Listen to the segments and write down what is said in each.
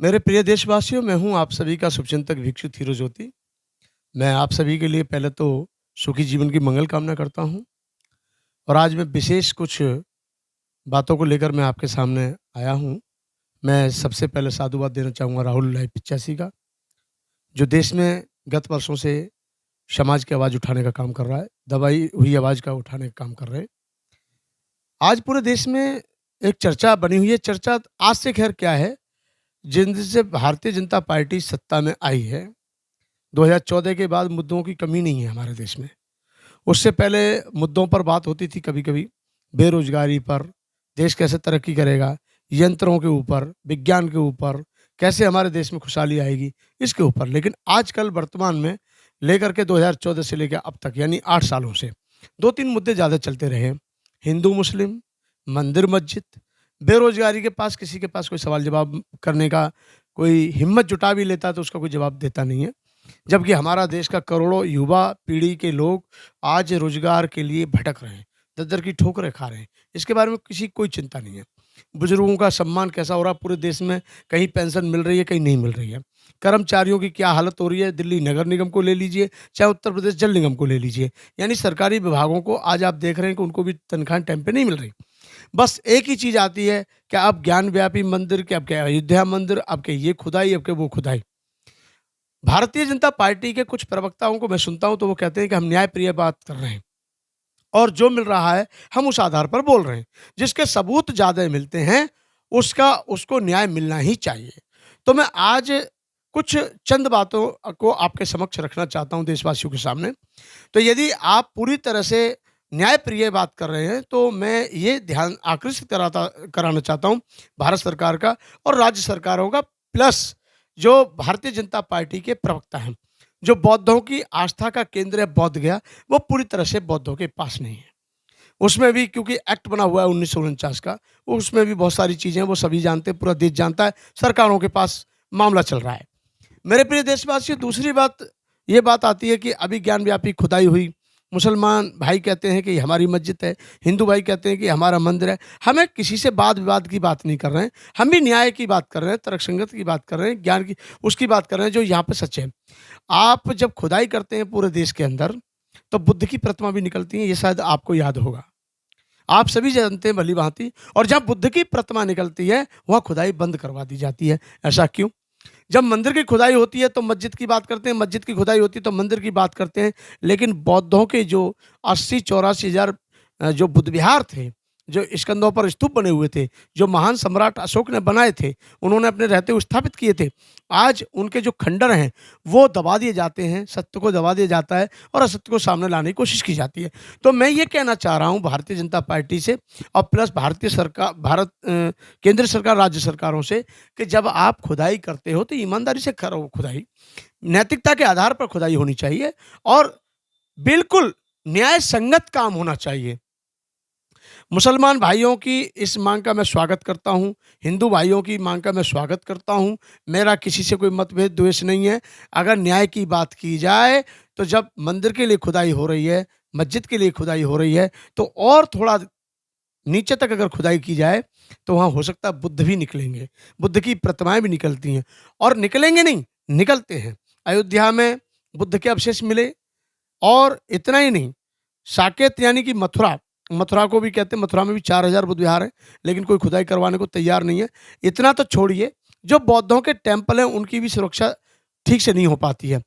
मेरे प्रिय देशवासियों, मैं हूँ आप सभी का शुभचिंतक भिक्षु धीरू ज्योति। मैं आप सभी के लिए पहले तो सुखी जीवन की मंगल कामना करता हूँ और आज मैं विशेष कुछ बातों को लेकर मैं आपके सामने आया हूँ। मैं सबसे पहले साधुवाद देना चाहूँगा राहुल लाई पिचासी का, जो देश में गत वर्षों से समाज की आवाज़ उठाने का काम कर रहा है, दबाई हुई आवाज़ का उठाने का काम कर रहे हैं। आज पूरे देश में एक चर्चा बनी हुई है, चर्चा आज से खैर क्या है, जिन से भारतीय जनता पार्टी सत्ता में आई है 2014 के बाद मुद्दों की कमी नहीं है हमारे देश में। उससे पहले मुद्दों पर बात होती थी कभी-कभी, बेरोज़गारी पर, देश कैसे तरक्की करेगा, यंत्रों के ऊपर, विज्ञान के ऊपर, कैसे हमारे देश में खुशहाली आएगी, इसके ऊपर। लेकिन आजकल वर्तमान में लेकर के 2014 से लेकर अब तक यानी 8 सालों से 2-3 मुद्दे ज़्यादा चलते रहे हैं। हिंदू-मुस्लिम, मंदिर-मस्जिद, बेरोज़गारी के पास किसी के पास कोई सवाल-जवाब करने का कोई हिम्मत जुटा भी लेता है तो उसका कोई जवाब देता नहीं है। जबकि हमारा देश का करोड़ों युवा पीढ़ी के लोग आज रोजगार के लिए भटक रहे हैं, दर-दर की ठोकरें खा रहे हैं। इसके बारे में किसी को कोई चिंता नहीं है। बुजुर्गों का सम्मान कैसा हो रहा है पूरे देश में, कहीं पेंशन मिल रही है, कहीं नहीं मिल रही है। कर्मचारियों की क्या हालत हो रही है, दिल्ली नगर निगम को ले लीजिए, चाहे उत्तर प्रदेश जल निगम को ले लीजिए। यानी सरकारी विभागों को आज आप देख रहे हैं कि उनको भी तनख्वाहें टाइम पे नहीं मिल रही। बस एक ही चीज़ आती है कि अब ज्ञानव्यापी मंदिर, कि अब क्या अयोध्या मंदिर, अब के ये खुदाई, अब के वो खुदाई। भारतीय जनता पार्टी के कुछ प्रवक्ताओं को मैं सुनता हूं तो वो कहते हैं कि हम न्यायप्रिय बात कर रहे हैं और जो मिल रहा है हम उस आधार पर बोल रहे हैं। जिसके सबूत ज़्यादा मिलते हैं उसका उसको न्याय मिलना ही चाहिए। तो मैं आज कुछ चंद बातों को आपके समक्ष रखना चाहता हूं देशवासियों के सामने। तो यदि आप पूरी तरह से न्यायप्रिय बात कर रहे हैं तो मैं ये ध्यान आकृष्ट कराना चाहता हूं भारत सरकार का और राज्य सरकारों का, प्लस जो भारतीय जनता पार्टी के प्रवक्ता हैं। जो बौद्धों की आस्था का केंद्र है बोध गया, वो पूरी तरह से बौद्धों के पास नहीं है। उसमें भी क्योंकि एक्ट बना हुआ है 1949 का, उसमें भी बहुत सारी चीज़ें वो सभी जानते हैं, पूरा देश जानता है, सरकारों के पास मामला चल रहा है। मेरे प्रिय देशवासियों, दूसरी बात ये बात आती है कि अभी ज्ञानव्यापी खुदाई हुई, मुसलमान भाई कहते हैं कि ये हमारी मस्जिद है, हिंदू भाई कहते हैं कि हमारा मंदिर है। हमें किसी से वाद विवाद की बात नहीं कर रहे हैं, हम भी न्याय की बात कर रहे हैं, तर्कसंगत की बात कर रहे हैं, ज्ञान की उसकी बात कर रहे हैं जो यहाँ पे सच है। आप जब खुदाई करते हैं पूरे देश के अंदर, तो बुद्ध की प्रतिमा भी निकलती है, ये शायद आपको याद होगा। आप सभी जानते हैं भली-भाँति, और जहाँ बुद्ध की प्रतिमा निकलती है, वहाँ खुदाई बंद करवा दी जाती है। ऐसा क्यों? जब मंदिर की खुदाई होती है तो मस्जिद की बात करते हैं, मस्जिद की खुदाई होती है तो मंदिर की बात करते हैं। लेकिन बौद्धों के जो 80-84 हज़ार जो बुद्ध विहार थे, जो स्कंदों पर स्तूप बने हुए थे, जो महान सम्राट अशोक ने बनाए थे, उन्होंने अपने रहते हुए स्थापित किए थे। आज उनके जो खंडर हैं, वो दबा दिए जाते हैं, सत्य को दबा दिया जाता है और असत्य को सामने लाने की कोशिश की जाती है। तो मैं ये कहना चाह रहा हूँ भारतीय जनता पार्टी से और प्लस भारतीय सरकार, केंद्र सरकार, राज्य सरकारों से कि जब आप खुदाई करते हो तो ईमानदारी से करो खुदाई। नैतिकता के आधार पर खुदाई होनी चाहिए और बिल्कुल न्याय संगत काम होना चाहिए। मुसलमान भाइयों की इस मांग का मैं स्वागत करता हूँ, हिंदू भाइयों की मांग का मैं स्वागत करता हूँ। मेरा किसी से कोई मतभेद द्वेष नहीं है। अगर न्याय की बात की जाए तो जब मंदिर के लिए खुदाई हो रही है, मस्जिद के लिए खुदाई हो रही है, तो और थोड़ा नीचे तक अगर खुदाई की जाए तो वहाँ हो सकता है बुद्ध भी निकलेंगे, बुद्ध की प्रतिमाएँ भी निकलती हैं और निकलेंगे नहीं, निकलते हैं। अयोध्या में बुद्ध के अवशेष मिले और इतना ही नहीं, साकेत यानी कि मथुरा, मथुरा को भी कहते हैं, मथुरा में भी 4000 बुद्ध विहार हैं, लेकिन कोई खुदाई करवाने को तैयार नहीं है। इतना तो छोड़िए, जो बौद्धों के टेम्पल हैं उनकी भी सुरक्षा ठीक से नहीं हो पाती है।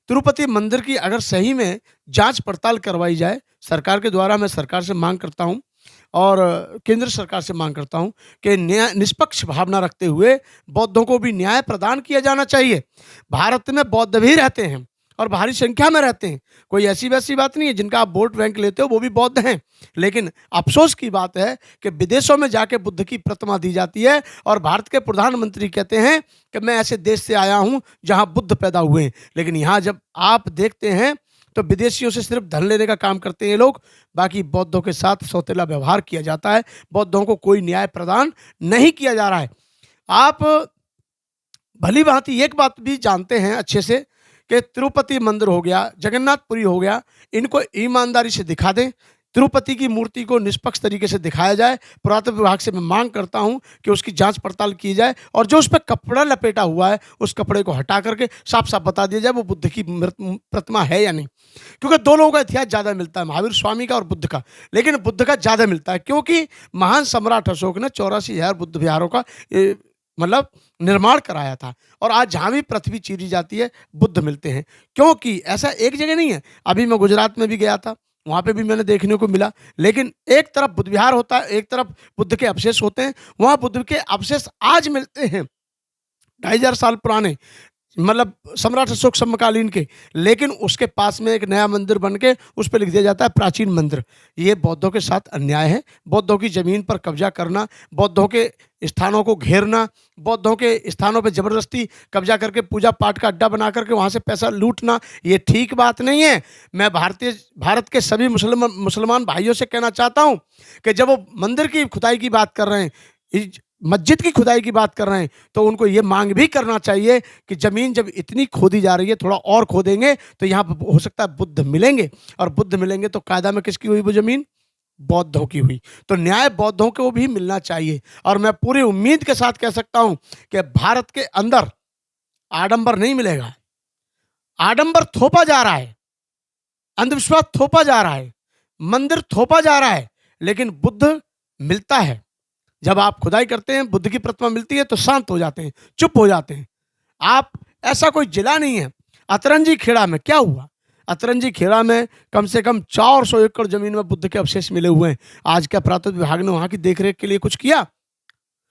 तिरुपति मंदिर की अगर सही में जांच पड़ताल करवाई जाए सरकार के द्वारा, मैं सरकार से मांग करता हूँ और केंद्र सरकार से मांग करता हूँ कि न्याय निष्पक्ष भावना रखते हुए बौद्धों को भी न्याय प्रदान किया जाना चाहिए। भारत में बौद्ध भी रहते हैं और भारी संख्या में रहते हैं, कोई ऐसी वैसी बात नहीं है। जिनका आप वोट बैंक लेते हो वो भी बौद्ध हैं, लेकिन अफसोस की बात है कि विदेशों में जाके बुद्ध की प्रतिमा दी जाती है और भारत के प्रधानमंत्री कहते हैं कि मैं ऐसे देश से आया हूं जहां बुद्ध पैदा हुए हैं। लेकिन यहाँ जब आप देखते हैं तो विदेशियों से सिर्फ धन लेने का काम करते हैं ये लोग, बाकी बौद्धों के साथ सौतेला व्यवहार किया जाता है, बौद्धों को कोई न्याय प्रदान नहीं किया जा रहा है। आप भली भांति एक बात भी जानते हैं अच्छे से कि तिरुपति मंदिर हो गया, जगन्नाथपुरी हो गया, इनको ईमानदारी से दिखा दें, तिरुपति की मूर्ति को निष्पक्ष तरीके से दिखाया जाए। पुरातत्व विभाग से मैं मांग करता हूं कि उसकी जांच पड़ताल की जाए और जो उस पर कपड़ा लपेटा हुआ है उस कपड़े को हटा करके साफ साफ बता दिया जाए वो बुद्ध की प्रतिमा है या नहीं। क्योंकि दो लोगों का इतिहास ज़्यादा मिलता है, महावीर स्वामी का और बुद्ध का, लेकिन बुद्ध का ज़्यादा मिलता है क्योंकि महान सम्राट अशोक ने 84,000 बुद्ध विहारों का मतलब निर्माण कराया था। और आज जहाँ भी पृथ्वी चीरी जाती है बुद्ध मिलते हैं, क्योंकि ऐसा एक जगह नहीं है। अभी मैं गुजरात में भी गया था, वहाँ पे भी मैंने देखने को मिला, लेकिन एक तरफ बुद्ध विहार होता है, एक तरफ बुद्ध के अवशेष होते हैं। वहाँ बुद्ध के अवशेष आज मिलते हैं 2,500 साल पुराने, मतलब सम्राट अशोक समकालीन के, लेकिन उसके पास में एक नया मंदिर बन के उस पर लिख दिया जाता है प्राचीन मंदिर। ये बौद्धों के साथ अन्याय है। बौद्धों की जमीन पर कब्जा करना, बौद्धों के स्थानों को घेरना, बौद्धों के स्थानों पर जबरदस्ती कब्जा करके पूजा पाठ का अड्डा बना करके वहाँ से पैसा लूटना, ये ठीक बात नहीं है। मैं भारत के सभी मुसलमान भाइयों से कहना चाहता हूँ कि जब वो मंदिर की खुदाई की बात कर रहे हैं, मस्जिद की खुदाई की बात कर रहे हैं, तो उनको ये मांग भी करना चाहिए कि जमीन जब इतनी खोदी जा रही है, थोड़ा और खोदेंगे तो यहाँ पर हो सकता है बुद्ध मिलेंगे, और बुद्ध मिलेंगे तो कायदा में किसकी हुई वो जमीन? बौद्धों की हुई। तो न्याय बौद्धों को भी मिलना चाहिए। और मैं पूरी उम्मीद के साथ कह सकता हूं कि भारत के अंदर आडंबर नहीं मिलेगा। आडंबर थोपा जा रहा है, अंधविश्वास थोपा जा रहा है, मंदिर थोपा जा रहा है, लेकिन बुद्ध मिलता है। जब आप खुदाई करते हैं, बुद्ध की प्रतिमा मिलती है तो शांत हो जाते हैं, चुप हो जाते हैं। आप ऐसा कोई जिला नहीं है। अतरंजी खेड़ा में क्या हुआ? अतरंजी खेड़ा में कम से कम 400 एकड़ जमीन में बुद्ध के अवशेष मिले हुए हैं। आज क्या पुरातत्व विभाग ने वहां की देखरेख के लिए कुछ किया?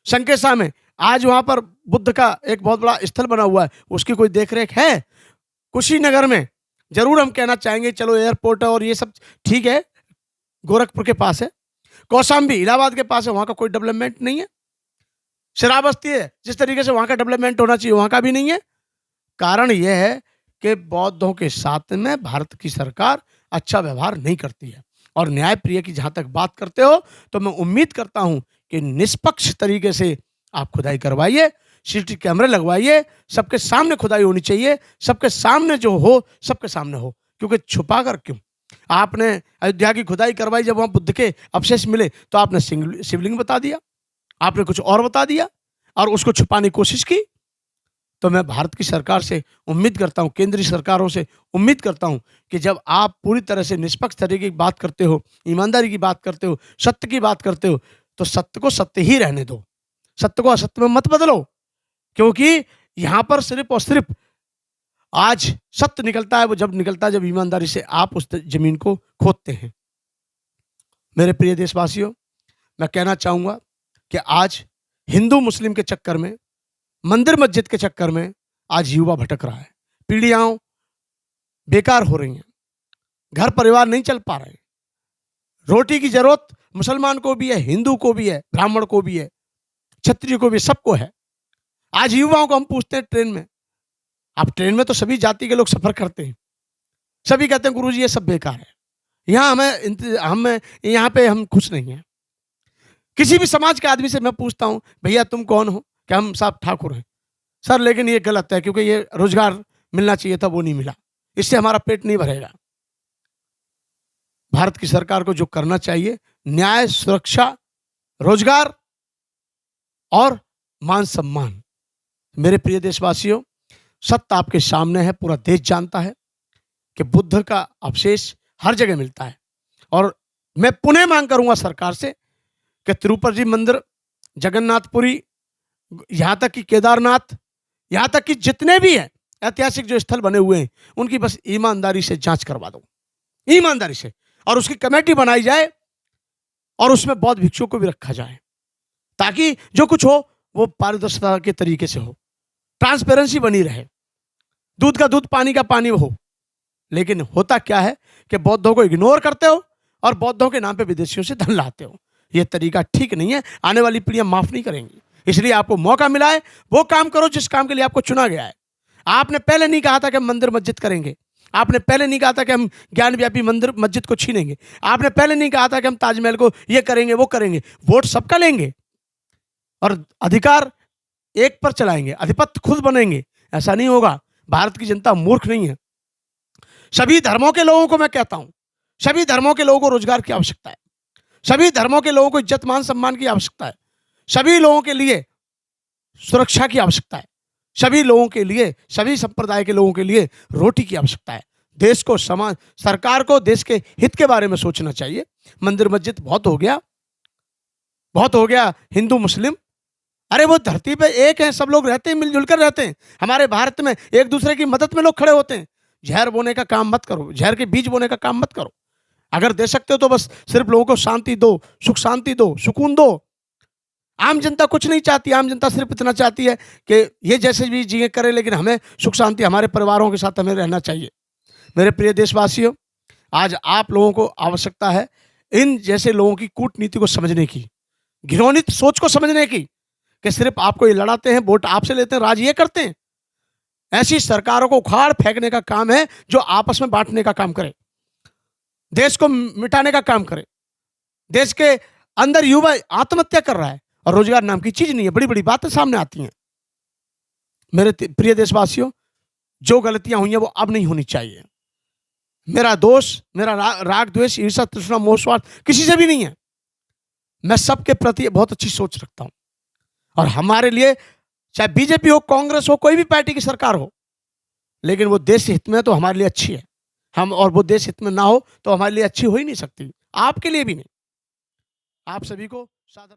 संकेसा में आज वहां पर बुद्ध का एक बहुत बड़ा स्थल बना हुआ है, उसकी कोई देखरेख है? कुशीनगर में जरूर हम कहना चाहेंगे, चलो एयरपोर्ट है और ये सब ठीक है, गोरखपुर के पास है। कौशाम्बी इलाहाबाद के पास है, वहां का कोई डेवलपमेंट नहीं है। श्रावस्ती है, जिस तरीके से वहां का डेवलपमेंट होना चाहिए वहां का भी नहीं है। कारण यह है कि बौद्धों के साथ में भारत की सरकार अच्छा व्यवहार नहीं करती है। और न्याय प्रिय की जहां तक बात करते हो, तो मैं उम्मीद करता हूं कि निष्पक्ष तरीके से आप खुदाई करवाइए, सीसीटीवी कैमरे लगवाइए, सबके सामने खुदाई होनी चाहिए, सबके सामने जो हो सबके सामने हो। क्योंकि छुपा कर क्यों? आपने अयोध्या की खुदाई करवाई, जब वहां बुद्ध के अवशेष मिले तो आपने शिवलिंग बता दिया, आपने कुछ और बता दिया और उसको छुपाने की कोशिश की। तो मैं भारत की सरकार से उम्मीद करता हूं, केंद्रीय सरकारों से उम्मीद करता हूं कि जब आप पूरी तरह से निष्पक्ष तरीके की बात करते हो, ईमानदारी की बात करते हो, सत्य की बात करते हो, तो सत्य को सत्य ही रहने दो, सत्य को असत्य में मत बदलो। क्योंकि यहां पर सिर्फ और सिर्फ आज सत्य निकलता है, वो जब निकलता है जब ईमानदारी से आप उस जमीन को खोदते हैं। मेरे प्रिय देशवासियों, मैं कहना चाहूंगा कि आज हिंदू मुस्लिम के चक्कर में, मंदिर मस्जिद के चक्कर में आज युवा भटक रहा है, पीढ़ियां बेकार हो रही हैं, घर परिवार नहीं चल पा रहे। रोटी की जरूरत मुसलमान को भी है, हिंदू को भी है, ब्राह्मण को भी है, क्षत्रिय को भी, सबको है। आज युवाओं को हम पूछते हैं ट्रेन में, आप ट्रेन में तो सभी जाति के लोग सफर करते हैं, सभी कहते हैं गुरुजी ये सब बेकार है, यहाँ हमें यहाँ पे हम खुश नहीं हैं। किसी भी समाज के आदमी से मैं पूछता हूँ, भैया तुम कौन हो? कि हम साहब ठाकुर हैं। सर लेकिन ये गलत है, क्योंकि ये रोजगार मिलना चाहिए था वो नहीं मिला, इससे हमारा पेट नहीं भरेगा। भारत की सरकार को जो करना चाहिए, न्याय, सुरक्षा, रोजगार और मान सम्मान। मेरे प्रिय देशवासियों, सत्य आपके सामने है, पूरा देश जानता है कि बुद्ध का अवशेष हर जगह मिलता है। और मैं पुनः मांग करूंगा सरकार से कि तिरुपति मंदिर, जगन्नाथपुरी, यहां तक कि केदारनाथ, यहां तक कि जितने भी हैं ऐतिहासिक जो स्थल बने हुए हैं, उनकी बस ईमानदारी से जांच करवा दो, ईमानदारी से, और उसकी कमेटी बनाई जाए और उसमें बौद्ध भिक्षुओं को भी रखा जाए, ताकि जो कुछ हो वो पारदर्शिता के तरीके से हो, ट्रांसपेरेंसी बनी रहे, दूध का दूध, पानी का पानी हो। लेकिन होता क्या है कि बौद्धों को इग्नोर करते हो और बौद्धों के नाम पे विदेशियों से धन लाते हो। यह तरीका ठीक नहीं है, आने वाली पीढ़ियां माफ नहीं करेंगी। इसलिए आपको मौका मिला है, वो काम करो जिस काम के लिए आपको चुना गया है। आपने पहले नहीं कहा था कि हम मंदिर मस्जिद करेंगे, आपने पहले नहीं कहा था कि हम ज्ञानव्यापी मंदिर मस्जिद को छीनेंगे, आपने पहले नहीं कहा था कि हम ताजमहल को ये करेंगे वो करेंगे। वोट सबका लेंगे और अधिकार एक पर चलाएंगे, अधिपत्य खुद बनेंगे, ऐसा नहीं होगा। भारत की जनता मूर्ख नहीं है। सभी धर्मों के लोगों को मैं कहता हूं, सभी धर्मों के लोगों को रोजगार की आवश्यकता है, सभी धर्मों के लोगों को इज्जत मान सम्मान की आवश्यकता है, सभी लोगों के लिए सुरक्षा की आवश्यकता है, सभी लोगों के लिए, सभी संप्रदाय के लोगों के लिए रोटी की आवश्यकता है। देश को, समाज, सरकार को देश के हित के बारे में सोचना चाहिए। मंदिर मस्जिद बहुत हो गया, बहुत हो गया हिंदू मुस्लिम। अरे वो धरती पे एक है, सब लोग रहते हैं, मिलजुल कर रहते हैं। हमारे भारत में एक दूसरे की मदद में लोग खड़े होते हैं। जहर बोने का काम मत करो, जहर के बीज बोने का काम मत करो। अगर दे सकते हो तो बस सिर्फ लोगों को शांति दो, सुख शांति दो, सुकून दो। आम जनता कुछ नहीं चाहती, आम जनता सिर्फ इतना चाहती है कि ये जैसे भी जिए करे, लेकिन हमें सुख शांति, हमारे परिवारों के साथ हमें रहना चाहिए। मेरे प्रिय देशवासियों, आज आप लोगों को आवश्यकता है इन जैसे लोगों की कूटनीति को समझने की, घिनौनी सोच को समझने की, कि सिर्फ आपको ये लड़ाते हैं, वोट आपसे लेते हैं, राज ये करते हैं। ऐसी सरकारों को उखाड़ फेंकने का काम है जो आपस में बांटने का काम करे, देश को मिटाने का काम करे। देश के अंदर युवा आत्महत्या कर रहा है और रोजगार नाम की चीज नहीं है, बड़ी बड़ी बातें सामने आती हैं। मेरे प्रिय देशवासियों, जो गलतियां हुई हैं वो अब नहीं होनी चाहिए। मेरा दोष, मेरा राग द्वेष ईर्ष्या तृष्णा मोह स्वार्थ किसी से भी नहीं है। मैं सबके प्रति बहुत अच्छी सोच रखता हूं और हमारे लिए चाहे बीजेपी हो, कांग्रेस हो, कोई भी पार्टी की सरकार हो, लेकिन वो देश हित में तो हमारे लिए अच्छी है। हम और वो देश हित में ना हो तो हमारे लिए अच्छी हो ही नहीं सकती, आपके लिए भी नहीं। आप सभी को सादर